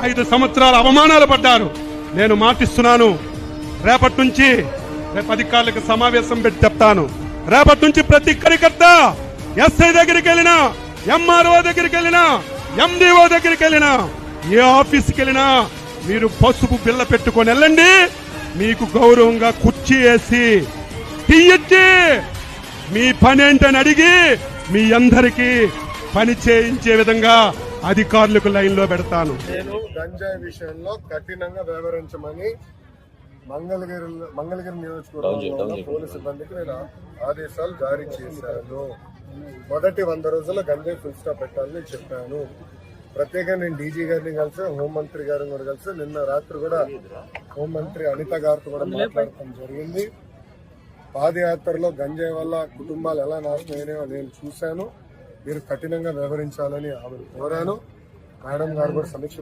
5 సంవత్సరాల అవమానాలు పడ్డారు. నేను మాటిస్తున్నాను, రేపటి నుంచి రేపు అధికారులకు సమావేశం పెట్టి చెప్తాను. రేపటి నుంచి ప్రతి కార్యకర్త ఎస్ఐ దగ్గరికి వెళ్ళినా, ఎంఆర్ఓ దగ్గరికి వెళ్ళినా, ఎండిఓ దగ్గరికి వెళ్ళినా, ఏ ఆఫీస్కి వెళ్ళినా మీరు పసుపు బిళ్ళ పెట్టుకొని వెళ్ళండి. మీకు గౌరవంగా కుర్చీ వేసి టీ ఇచ్చి మీ పని ఏంటని అడిగి మీ అందరికీ పని చేయించే విధంగా అధికారులకు లైన్ లో పెడతాను. నేను గంజాయి విషయంలో కఠినంగా వ్యవహరించమని మంగళగిరి నియోజకవర్గంలో పోలీసు సిబ్బందికి నేను ఆదేశాలు జారీ చేశాను. మొదటి 100 రోజుల్లో గంజాయి ఫుల్ స్టాప్ పెట్టాలని చెప్పాను. ప్రత్యేకంగా నేను డీజీ గారిని కలిసి, హోంమంత్రి గారిని కూడా కలిసి, నిన్న రాత్రి కూడా హోంమంత్రి అనిత గారితో కూడా మాట్లాడటం జరిగింది. పాదయాత్రలో గంజాయి వల్ల కుటుంబాలు ఎలా నాశనం అయినాయో నేను చూశాను. మీరు కఠినంగా వ్యవహరించాలని ఆమెను కోరాను. మేడం గారు కూడా సమీక్ష